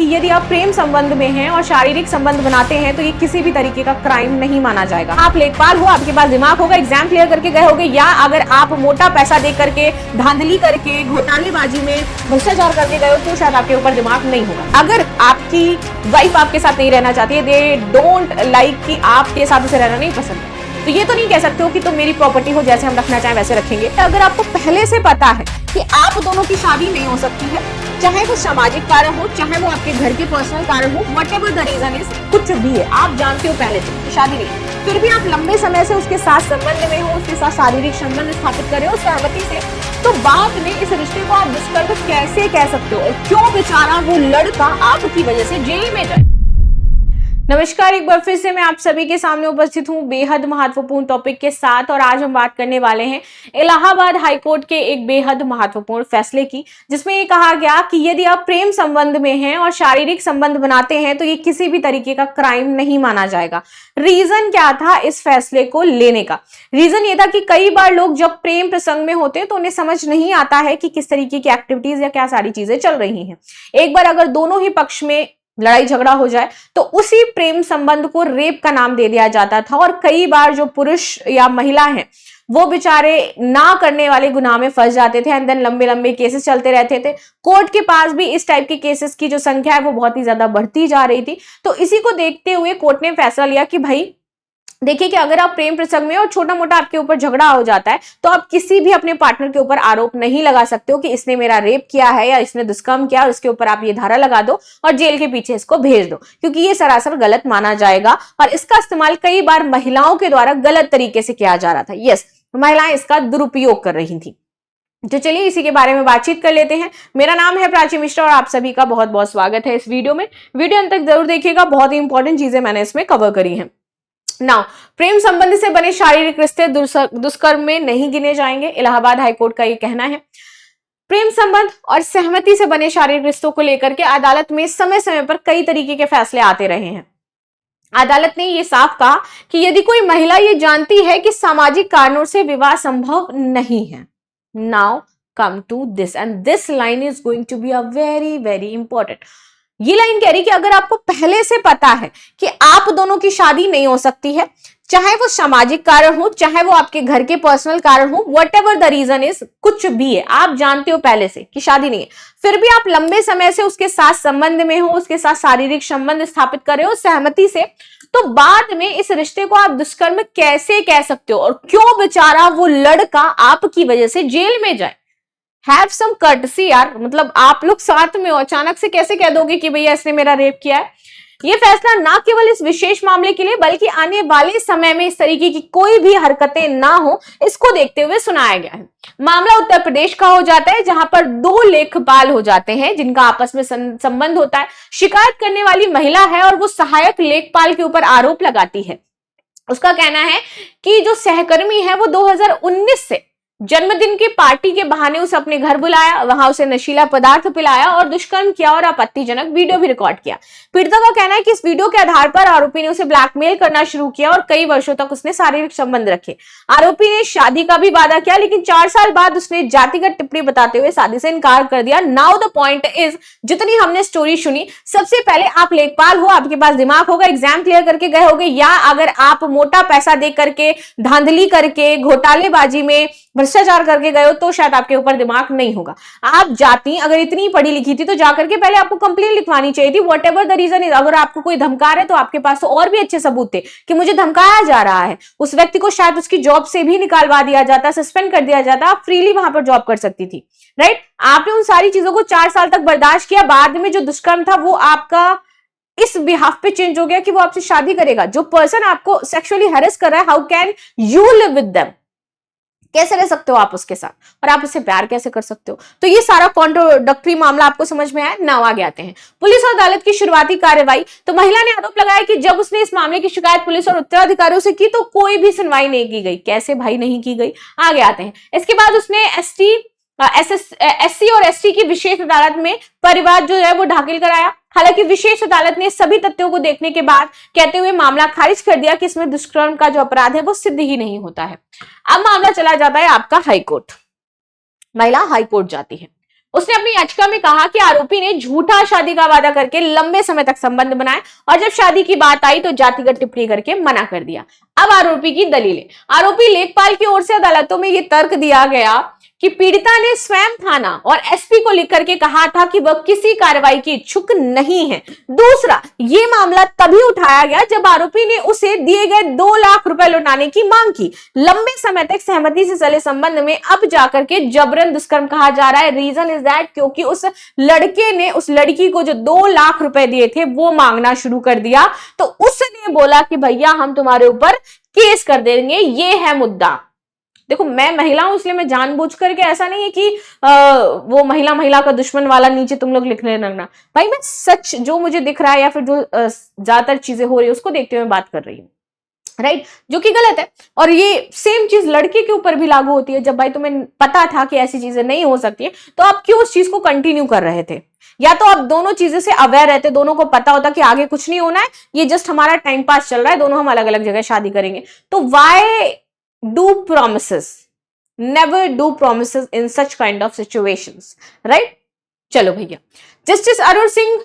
कि यदि आप प्रेम संबंध में हैं और शारीरिक संबंध बनाते हैं तो ये किसी भी तरीके का क्राइम नहीं माना जाएगा। आप लेखपाल हो, आपके पास दिमाग होगा, एग्जाम क्लियर करके गए होगे, या अगर आप मोटा पैसा दे करके, धांधली करके, घोटालेबाजी में भ्रष्टाचार करके गए हो तो शायद आपके ऊपर दिमाग नहीं होगा। अगर आपकी वाइफ आपके साथ नहीं रहना चाहती है, दे डोंट लाइक कि आपके साथ उसे रहना नहीं पसंद, तो ये तो नहीं कह सकते हो कि तुम मेरी प्रॉपर्टी हो, जैसे हम रखना चाहें वैसे रखेंगे। अगर आपको पहले से पता है कि आप दोनों की शादी नहीं हो सकती है, चाहे वो सामाजिक कारण हो, चाहे वो आपके घर के पर्सनल कारण हो, व्हाटएवर द रीजन इज, कुछ भी है, आप जानते हो पहले से कि शादी नहीं, फिर भी आप लंबे समय से उसके साथ संबंध में हो, उसके साथ शारीरिक संबंध स्थापित कर रहे हो सहमति से, तो बाद में इस रिश्ते को आप दुष्कर्म कैसे कह सकते हो? और क्यों बेचारा वो लड़का आपकी वजह से जेल में जाए? नमस्कार, एक बार फिर से मैं आप सभी के सामने उपस्थित हूं बेहद महत्वपूर्ण टॉपिक के साथ। और आज हम बात करने वाले हैं इलाहाबाद हाईकोर्ट के एक बेहद महत्वपूर्ण फैसले की, जिसमें ये कहा गया कि यदि आप प्रेम संबंध में हैं और शारीरिक संबंध बनाते हैं तो ये किसी भी तरीके का क्राइम नहीं माना जाएगा। रीजन क्या था इस फैसले को लेने का? रीजन ये था कि कई बार लोग जब प्रेम प्रसंग में होते हैं तो उन्हें समझ नहीं आता है कि किस तरीके की एक्टिविटीज या क्या सारी चीजें चल रही हैं। एक बार अगर दोनों ही पक्ष में लड़ाई झगड़ा हो जाए तो उसी प्रेम संबंध को रेप का नाम दे दिया जाता था। और कई बार जो पुरुष या महिला हैं वो बेचारे ना करने वाले गुनाह में फंस जाते थे एंड देन लंबे लंबे केसेस चलते रहते थे। कोर्ट के पास भी इस टाइप के केसेस की जो संख्या है वो बहुत ही ज्यादा बढ़ती जा रही थी। तो इसी को देखते हुए कोर्ट ने फैसला लिया कि भाई देखिए कि अगर आप प्रेम प्रसंग में और छोटा मोटा आपके ऊपर झगड़ा हो जाता है तो आप किसी भी अपने पार्टनर के ऊपर आरोप नहीं लगा सकते हो कि इसने मेरा रेप किया है या इसने दुष्कर्म किया, और इसके ऊपर आप ये धारा लगा दो और जेल के पीछे इसको भेज दो, क्योंकि ये सरासर गलत माना जाएगा। और इसका इस्तेमाल कई बार महिलाओं के द्वारा गलत तरीके से किया जा रहा था। यस, महिलाएं इसका दुरुपयोग कर रही थी। तो चलिए इसी के बारे में बातचीत कर लेते हैं। मेरा नाम है प्राची मिश्रा और आप सभी का बहुत बहुत स्वागत है इस वीडियो में। वीडियो अंत तक जरूर देखिएगा, बहुत ही इंपॉर्टेंट चीजें मैंने इसमें कवर करी हैं। नाउ, प्रेम संबंध से बने शारीरिक रिश्ते दुष्कर्म में नहीं गिने जाएंगे, इलाहाबाद हाईकोर्ट का ये कहना है। प्रेम संबंध और सहमति से बने शारीरिक रिश्तों को लेकर के अदालत में समय समय पर कई तरीके के फैसले आते रहे हैं। अदालत ने ये साफ कहा कि यदि कोई महिला ये जानती है कि सामाजिक कारणों से विवाह संभव नहीं है, now come to this and this line is going to be a very very important. ये लाइन कह रही कि अगर आपको पहले से पता है कि आप दोनों की शादी नहीं हो सकती है, चाहे वो सामाजिक कारण हो, चाहे वो आपके घर के पर्सनल कारण हो, व्हाटएवर द रीजन इज, कुछ भी है, आप जानते हो पहले से कि शादी नहीं है, फिर भी आप लंबे समय से उसके साथ संबंध में हो, उसके साथ शारीरिक संबंध स्थापित कर रहे हो सहमति से, तो बाद में इस रिश्ते को आप दुष्कर्म कैसे कह सकते हो? और क्यों बेचारा वो लड़का आपकी वजह से जेल में जाए? हैव सम कर्टसी यार, मतलब आप लोग साथ में हो, अचानक से कैसे कह दोगे कि भैया इसने मेरा रेप किया है? ये फैसला ना केवल इस विशेष मामले के लिए बल्कि आने वाले समय में इस तरीके की कोई भी हरकतें ना हो, इसको देखते हुए सुनाया गया है। मामला उत्तर प्रदेश का हो जाता है, जहां पर दो लेखपाल हो जाते हैं जिनका आपस में संबंध होता है। शिकायत करने वाली महिला है और वो सहायक लेखपाल के ऊपर आरोप लगाती है। उसका कहना है कि जो सहकर्मी है वो 2019 से जन्मदिन की पार्टी के बहाने उसे अपने घर बुलाया, वहां उसे नशीला पदार्थ पिलाया और दुष्कर्म किया और आपत्तिजनक वीडियो भी रिकॉर्ड किया। पीड़िता का कहना है कि इस वीडियो के आधार पर आरोपी ने उसे ब्लैकमेल करना शुरू किया और कई वर्षों तक उसने शारीरिक संबंध रखे। आरोपी ने शादी का भी वादा किया, लेकिन 4 साल बाद उसने जातिगत टिप्पणी बताते हुए शादी से इनकार कर दिया। नाउ द पॉइंट इज, जितनी हमने स्टोरी सुनी, सबसे पहले आप लेखपाल हो, आपके पास दिमाग होगा, एग्जाम क्लियर करके गए होगे, या अगर आप मोटा पैसा दे करके, धांधली करके, घोटालेबाजी में भ्रष्टाचार करके गए हो तो शायद आपके ऊपर दिमाग नहीं होगा। आप जाती, अगर इतनी पढ़ी लिखी थी तो जाकर के पहले आपको कंप्लेंट लिखवानी चाहिए थी, व्हाटएवर द रीजन इज। अगर आपको कोई धमका रहा है तो आपके पास तो और भी अच्छे सबूत थे कि मुझे धमकाया जा रहा है। उस व्यक्ति को शायद उसकी जॉब से भी निकालवा दिया जाता, सस्पेंड कर दिया जाता, आप फ्रीली वहां पर जॉब कर सकती थी, राइट? आपने उन सारी चीजों को 4 साल तक बर्दाश्त किया। बाद में जो दुष्कर्म था वो आपका इस बिहाफ पे चेंज हो गया कि वो आपसे शादी करेगा। जो पर्सन आपको सेक्सुअली हैरेस कर रहा है, how can you live with them? कैसे रह सकते हो आप उसके साथ, और आप उससे प्यार कैसे कर सकते हो? तो ये सारा कॉन्ट्रोडक्टरी मामला आपको समझ में आया। नाउ आगे आते हैं पुलिस और अदालत की शुरुआती कार्रवाई। तो महिला ने आरोप लगाया कि जब उसने इस मामले की शिकायत पुलिस और उत्तराधिकारियों से की तो कोई भी सुनवाई नहीं की गई। कैसे भाई नहीं की गई? आगे आते हैं। इसके बाद उसने एससी और एसटी की विशेष अदालत में परिवार जो है वो दाखिल कराया। हालांकि विशेष अदालत ने सभी तथ्यों को देखने के बाद कहते हुए मामला खारिज कर दिया कि इसमें दुष्कर्म का जो अपराध है वो सिद्ध ही नहीं होता है। अब मामला चला जाता है आपका हाईकोर्ट। महिला हाईकोर्ट जाती है। उसने अपनी याचिका में कहा कि आरोपी ने झूठा शादी का वादा करके लंबे समय तक संबंध बनाए और जब शादी की बात आई तो जातिगत टिप्पणी करके मना कर दिया। अब आरोपी की दलीलें। आरोपी लेखपाल की ओर से अदालतों में यह तर्क दिया गया कि पीड़िता ने स्वयं थाना और एसपी को लिख करके कहा था कि वह किसी कार्रवाई की इच्छुक नहीं है। दूसरा, यह मामला तभी उठाया गया जब आरोपी ने उसे दिए गए 2 लाख रुपए लौटाने की मांग की। लंबे समय तक सहमति से चले संबंध में अब जाकर के जबरन दुष्कर्म कहा जा रहा है। रीजन इज दैट क्योंकि उस लड़के ने उस लड़की को जो 2 लाख रुपए दिए थे वो मांगना शुरू कर दिया, तो उसने बोला कि भैया हम तुम्हारे ऊपर केस कर देंगे, ये है मुद्दा। देखो मैं महिला हूं इसलिए मैं जानबूझ करके, ऐसा नहीं है कि वो महिला का दुश्मन वाला नीचे तुम लोग लिखने लगना। भाई मैं सच जो मुझे दिख रहा है या फिर जो ज्यादातर चीजें हो रही है उसको देखते हुए बात कर रही हूँ, राइट, जो कि गलत है। और ये सेम चीज लड़के के ऊपर भी लागू होती है। जब भाई तुम्हें पता था कि ऐसी चीजें नहीं हो सकती है तो आप क्यों उस चीज को कंटिन्यू कर रहे थे? या तो आप दोनों चीजें से अवेयर रहते, दोनों को पता होता कि आगे कुछ नहीं होना है, ये जस्ट हमारा टाइम पास चल रहा है, दोनों हम अलग अलग जगह शादी करेंगे। तो Y do promises, never do promises in such kind of situations, right? चलो भैया, जस्टिस अरुण सिंह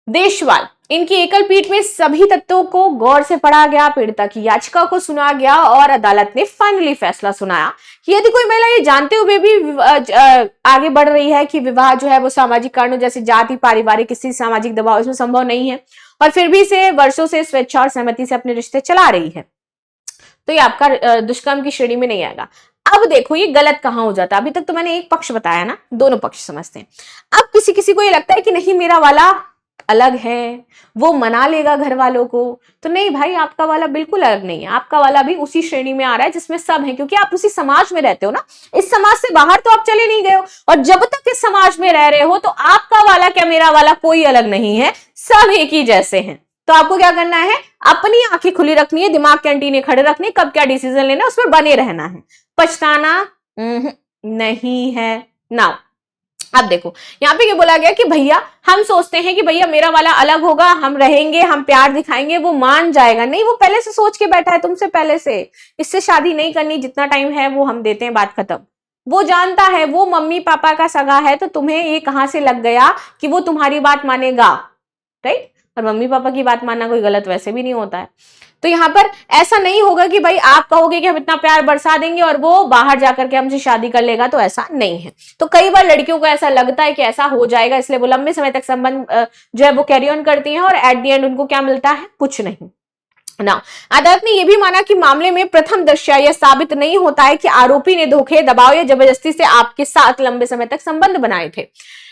देशवाल इनकी एकल पीठ में सभी तथ्यों को गौर से पढ़ा गया, पीड़िता की याचिका को सुना गया और अदालत ने फाइनली फैसला सुनाया कि यदि कोई महिला ये जानते हुए भी आगे बढ़ रही है कि विवाह जो है वो सामाजिक कारणों जैसे जाति, पारिवारिक किसी सामाजिक दबाव इसमें संभव नहीं है और फिर भी से वर्षों से स्वेच्छा और सहमति से अपने रिश्ते चला रही है, तो ये आपका दुष्कर्म की श्रेणी में नहीं आएगा। अब देखो ये गलत कहां हो जाता है। अभी तक तो मैंने एक पक्ष बताया ना, दोनों पक्ष समझते हैं। अब किसी किसी को ये लगता है कि नहीं मेरा वाला अलग है, वो मना लेगा घर वालों को, तो नहीं भाई आपका वाला बिल्कुल अलग नहीं है, आपका वाला भी उसी श्रेणी में आ रहा है जिसमें सब है, क्योंकि आप उसी समाज में रहते हो ना। इस समाज से बाहर तो आप चले नहीं गए हो, और जब तक इस समाज में रह रहे हो तो आपका वाला क्या मेरा वाला कोई अलग नहीं है, सब एक ही जैसे हैं। तो आपको क्या करना है, अपनी आंखें खुली रखनी है, दिमाग के एंटीने खड़े रखने, कब क्या डिसीजन लेना है उस पर बने रहना है, पछताना नहीं है ना। अब देखो यहाँ पे क्या बोला गया कि भैया हम सोचते हैं कि भैया मेरा वाला अलग होगा, हम रहेंगे, हम प्यार दिखाएंगे, वो मान जाएगा। नहीं, वो पहले से सोच के बैठा है तुमसे पहले से, इससे शादी नहीं करनी, जितना टाइम है वो हम देते हैं, बात खत्म। वो जानता है, वो मम्मी पापा का सगा है, तो तुम्हें ये कहां से लग गया कि वो तुम्हारी बात मानेगा, राइट? और मम्मी पापा की बात मानना कोई गलत वैसे भी नहीं होता है। तो यहाँ पर ऐसा नहीं होगा कि भाई आप कहोगे कि हम इतना प्यार बरसा देंगे और वो बाहर जाकर के हमसे शादी कर लेगा, तो ऐसा नहीं है। तो कई बार लड़कियों को ऐसा लगता है कि ऐसा हो जाएगा, इसलिए वो लंबे समय तक संबंध जो है वो कैरी ऑन करती हैं और एट द एंड उनको क्या मिलता है, कुछ नहीं ना। अदालत ने यह भी माना कि मामले में प्रथम दृष्टया यह साबित नहीं होता है कि आरोपी ने धोखे, दबाव या जबरदस्ती से आपके साथ लंबे समय तक संबंध बनाए थे।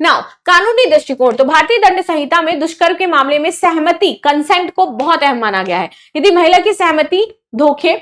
नाउ कानूनी दृष्टिकोण, तो भारतीय दंड संहिता में दुष्कर्म के मामले में सहमति, कंसेंट को बहुत अहम माना गया है। यदि महिला की सहमति धोखे,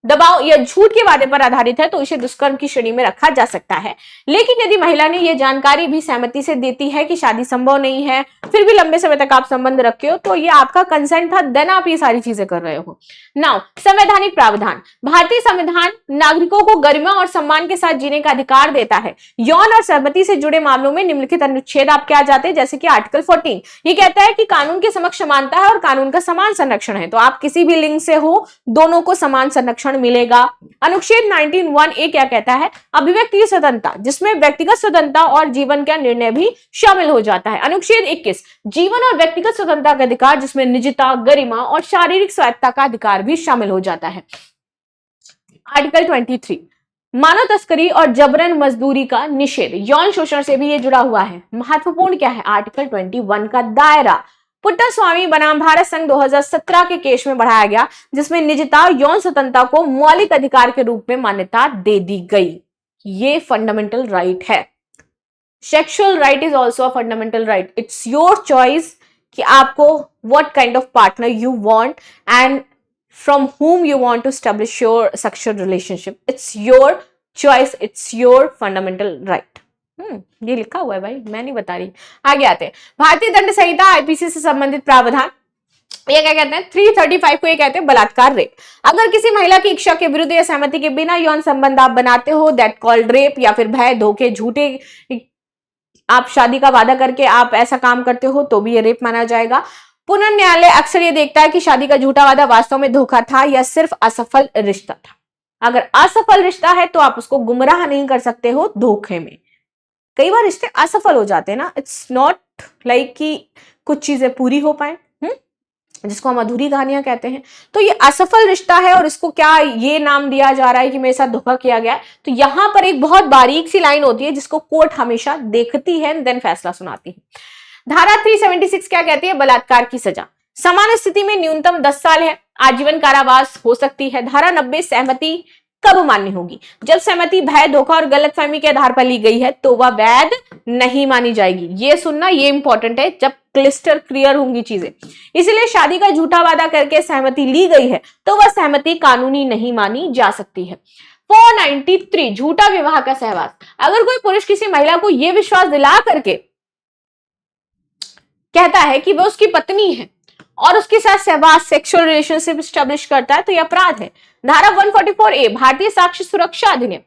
दबाव या झूठ के वादे पर आधारित है तो इसे दुष्कर्म की श्रेणी में रखा जा सकता है। लेकिन यदि महिला ने यह जानकारी भी सहमति से देती है कि शादी संभव नहीं है, फिर भी लंबे समय तक आप संबंध रखे हो, तो ये आपका कंसेंट था, देन आप ये सारी चीजें कर रहे हो। नाउ संवैधानिक प्रावधान, भारतीय संविधान नागरिकों को गरिमा और सम्मान के साथ जीने का अधिकार देता है। यौन और सहमति से जुड़े मामलों में निम्नलिखित अनुच्छेद आपके आ जाते हैं, जैसे कि आर्टिकल 14, ये कहता है कि कानून के समक्ष समानता है और कानून का समान संरक्षण है। तो आप किसी भी लिंग से हो, दोनों को समान संरक्षण मिलेगा। अनुच्छेद 19(1)(a) क्या कहता है, अभिव्यक्ति की स्वतंत्रता, जिसमें व्यक्तिगत स्वतंत्रता और जीवन का निर्णय भी शामिल हो जाता है। अनुच्छेद 21, जीवन और व्यक्तिगत स्वतंत्रता का अधिकार, जिसमें निजता, गरिमा और शारीरिक स्वायत्तता का अधिकार भी शामिल हो जाता है। आर्टिकल 23, मानव तस्करी और जबरन मजदूरी का निषेध, यौन शोषण से भी ये जुड़ा हुआ है। महत्वपूर्ण क्या है, आर्टिकल 21 का दायरा पुट्टास्वामी बनाम भारत संघ 2017 के केस में बढ़ाया गया, जिसमें निजता, यौन स्वतंत्रता को मौलिक अधिकार के रूप में मान्यता दे दी गई। ये फंडामेंटल राइट है। Sexual right is also a fundamental right. It's your choice कि आपको what kind of partner you want and from whom you want to establish your sexual relationship. It's your choice, it's your fundamental right. ये लिखा हुआ है भाई, मैं नहीं बता रही। आगे आते हैं, भारतीय दंड संहिता आईपीसी से संबंधित प्रावधान, ये क्या कहते हैं, 335 को ये कहते हैं बलात्कार, रेप। अगर किसी महिला की इच्छा के विरुद्ध या सहमति के बिना यौन संबंध आप बनाते हो, दैट कॉल्ड रेप, या फिर भय, धोखे, झूठे आप शादी का वादा करके आप ऐसा काम करते हो तो भी ये रेप माना जाएगा। पुनः न्यायालय अक्सर ये देखता है कि शादी का झूठा वादा वास्तव में धोखा था या सिर्फ असफल रिश्ता था। अगर असफल रिश्ता है तो आप उसको गुमराह नहीं कर सकते हो धोखे में। कई बार रिश्ते असफल हो जाते हैं ना, इट्स नॉट लाइक कि कुछ चीजें पूरी हो पाए, जिसको हम अधूरी कहानियां कहते हैं। तो ये असफल रिश्ता है और इसको क्या ये नाम दिया जा रहा है कि मेरे साथ धोखा किया गया है। तो यहां पर एक बहुत बारीक सी लाइन होती है जिसको कोर्ट हमेशा देखती है, देन फैसला सुनाती है। धारा 376 क्या कहती है? बलात्कार की सजा समान स्थिति में न्यूनतम 10 साल है, आजीवन कारावास हो सकती है। धारा 90 सहमति कब मान्य होगी? जब सहमति भय, धोखा और गलतफहमी के आधार पर ली गई है तो वह वैध नहीं मानी जाएगी। ये सुनना, ये इंपॉर्टेंट है, जब क्लिस्टर क्लियर होंगी चीजें। इसलिए शादी का झूठा वादा करके सहमति ली गई है तो वह सहमति कानूनी नहीं मानी जा सकती है। 493 झूठा विवाह का सहवास। अगर कोई पुरुष किसी महिला को यह विश्वास दिला करके कहता है कि वह उसकी पत्नी है और उसके साथ सहवास, सेक्सुअल रिलेशनशिप स्टैब्लिश करता है तो यह अपराध है। धारा 144A भारतीय साक्ष्य सुरक्षा अधिनियम।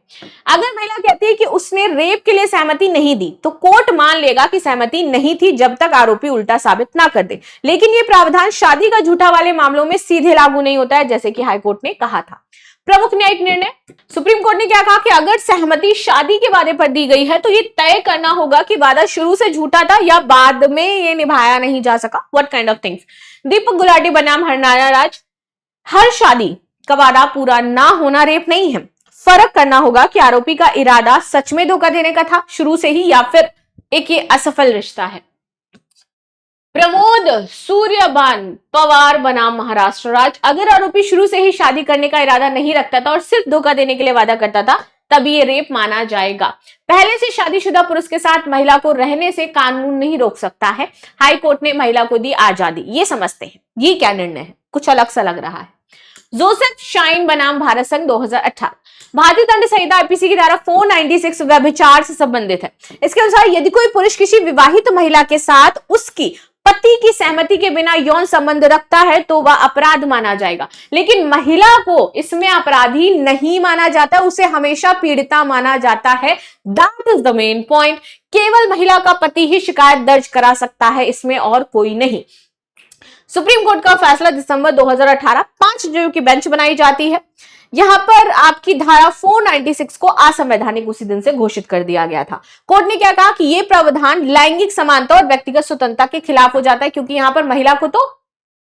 अगर महिला कहती है कि उसने रेप के लिए सहमति नहीं दी तो कोर्ट मान लेगा कि सहमति नहीं थी जब तक आरोपी उल्टा साबित ना कर दे। लेकिन यह प्रावधान शादी का झूठा वाले मामलों में सीधे लागू नहीं होता है, जैसे कि हाईकोर्ट ने कहा था। प्रमुख न्यायिक निर्णय। सुप्रीम कोर्ट ने क्या कहा कि अगर सहमति शादी के वादे पर दी गई है तो ये तय करना होगा कि वादा शुरू से झूठा था या बाद में ये निभाया नहीं जा सका। What kind of things. Deepak Gulati बनाम हरनाया राज। हर शादी का वादा पूरा ना होना रेप नहीं है। फर्क करना होगा कि आरोपी का इरादा सच में धोखा देने का था शुरू से ही या फिर एक ये असफल रिश्ता है। प्रमोद सूर्यबान पवार बनाम महाराष्ट्र राज। अगर आरोपी शुरू से ही शादी करने का इरादा नहीं रखता था और सिर्फ धोखा देने के लिए वादा करता था तब ये रेप माना जाएगा। पहले से शादीशुदा पुरुष के साथ महिला को रहने से कानून नहीं रोक सकता है। हाई कोर्ट ने महिला को दी आजादी। ये समझते हैं ये क्या निर्णय है, कुछ अलग सा लग रहा है। जोसेफ शाइन बनाम भारत संघ 2018। भारतीय दंड संहिता आईपीसी की धारा 496 व्यभिचार से संबंधित है। इसके अनुसार यदि कोई पुरुष किसी विवाहित महिला के साथ उसकी पति की सहमति के बिना यौन संबंध रखता है तो वह अपराध माना जाएगा। लेकिन महिला को इसमें अपराधी नहीं माना जाता, उसे हमेशा पीड़िता माना जाता है। That is the main point. केवल महिला का पति ही शिकायत दर्ज करा सकता है, इसमें और कोई नहीं। सुप्रीम कोर्ट का फैसला दिसंबर 2018। 5 जजों की बेंच बनाई जाती है। यहां पर आपकी धारा 496 को असंवैधानिक उसी दिन से घोषित कर दिया गया था। कोर्ट ने क्या कहा कि यह प्रावधान लैंगिक समानता और व्यक्तिगत स्वतंत्रता के खिलाफ हो जाता है, क्योंकि यहां पर महिला को तो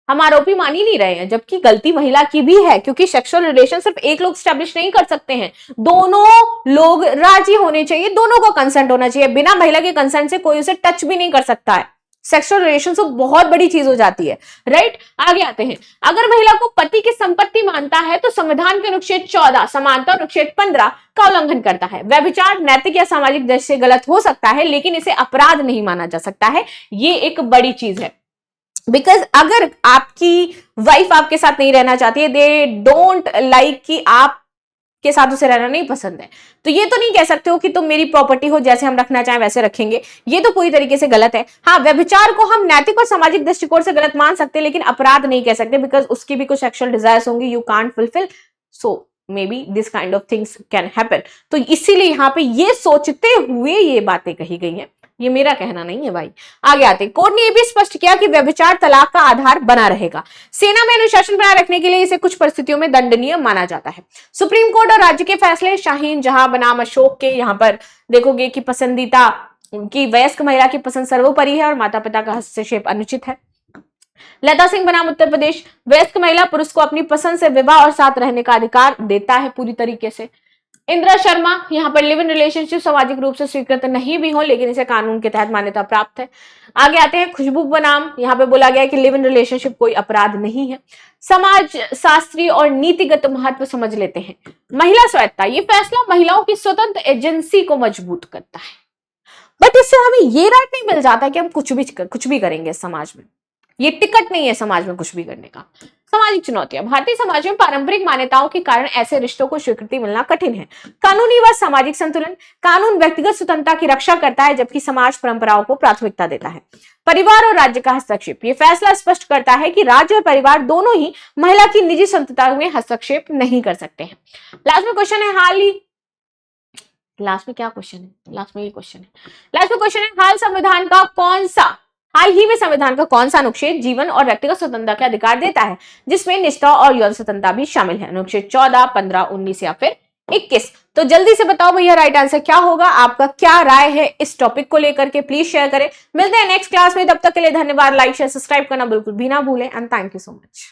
हम आरोपी मान ही नहीं रहे हैं, जबकि गलती महिला की भी है, क्योंकि सेक्सुअल रिलेशन सिर्फ एक लोग स्टैब्लिश नहीं कर सकते हैं, दोनों लोग राजी होने चाहिए, दोनों को कंसेंट होना चाहिए। बिना महिला के कंसेंट से कोई उसे टच भी नहीं कर सकता है। सेक्सुअल रिलेशन तो बहुत बड़ी चीज हो जाती है, राइट। आगे आते हैं। अगर महिला को पति की संपत्ति मानता है तो संविधान के अनुच्छेद 14 समानता और अनुच्छेद 15 का उल्लंघन करता है। व्यभिचार नैतिक या सामाजिक दृष्टि से गलत हो सकता है लेकिन इसे अपराध नहीं माना जा सकता है। ये एक बड़ी चीज है, बिकॉज अगर आपकी वाइफ आपके साथ नहीं रहना चाहती है, दे डोंट लाइक कि आप के साथ उसे रहना नहीं पसंद है, तो ये तो नहीं कह सकते हो कि तुम मेरी प्रॉपर्टी हो, जैसे हम रखना चाहें वैसे रखेंगे। ये तो पूरी तरीके से गलत है। हाँ, व्यभिचार को हम नैतिक और सामाजिक दृष्टिकोण से गलत मान सकते हैं लेकिन अपराध नहीं कह सकते, बिकॉज उसकी भी कुछ सेक्सुअल डिजायर्स होंगी, you can't fulfil, so may be this kind of things can happen. तो इसीलिए यहाँ पे ये सोचते हुए ये बातें कही गई हैं, ये मेरा कहना नहीं है भाई। आगे आते, कोर्ट ने यह भी स्पष्ट किया कि व्यभिचार तलाक का आधार बना रहेगा। सेना में अनुशासन बनाए रखने के लिए इसे कुछ परिस्थितियों में दंडनीय माना जाता है। सुप्रीम कोर्ट और राज्य के फैसले। शाहीन जहां बनाम अशोक के, यहां पर देखोगे कि पसंदीदा की वयस्क महिला की पसंद सर्वोपरि है और माता पिता का हस्तक्षेप अनुचित है। लता सिंह बनाम उत्तर प्रदेश। वयस्क महिला पुरुष को अपनी पसंद से विवाह और साथ रहने का अधिकार देता है पूरी तरीके से। इंदिरा शर्मा, यहां पर लिव इन रिलेशनशिप सामाजिक रूप से स्वीकृत नहीं भी हो लेकिन इसे कानून के तहत मान्यता प्राप्त है। आगे आते हैं। खुशबू बनाम, यहां पे बोला गया है कि लिव इन रिलेशनशिप कोई अपराध नहीं है। समाज शास्त्री और नीतिगत महत्व समझ लेते हैं। महिला स्वायत्तता, ये फैसला महिलाओं की स्वतंत्र एजेंसी को मजबूत करता है, बट इससे हमें ये राइट नहीं मिल जाता कि हम कुछ भी करेंगे समाज में। ये टिकट नहीं है समाज में कुछ भी करने का। सामाजिक चुनौतियां। भारतीय समाज में पारंपरिक मान्यताओं के कारण ऐसे रिश्तों को स्वीकृति मिलना कठिन है। कानूनी व सामाजिक संतुलन। कानून व्यक्तिगत स्वतंत्रता की रक्षा करता है जबकि समाज परंपराओं को प्राथमिकता देता है। परिवार और राज्य का हस्तक्षेप। ये फैसला स्पष्ट करता है कि राज्य और परिवार दोनों ही महिला की निजी स्वतंत्रता में हस्तक्षेप नहीं कर सकते हैं। लास्ट में क्वेश्चन है, लास्ट में क्या क्वेश्चन है? लास्ट में ये क्वेश्चन है। लास्ट में क्वेश्चन है, हाल ही में संविधान का कौन सा अनुच्छेद जीवन और व्यक्तिगत स्वतंत्रता के अधिकार देता है जिसमें निष्ठा और यौन स्वतंत्रता भी शामिल है? अनुच्छेद 14, 15, 19 या फिर 21। तो जल्दी से बताओ भैया राइट आंसर क्या होगा, आपका क्या राय है इस टॉपिक को लेकर के, प्लीज शेयर करें। मिलते हैं नेक्स्ट क्लास में, तब तक के लिए धन्यवाद। लाइक शेयर सब्सक्राइब करना बिल्कुल भी ना भूलें and thank you so much.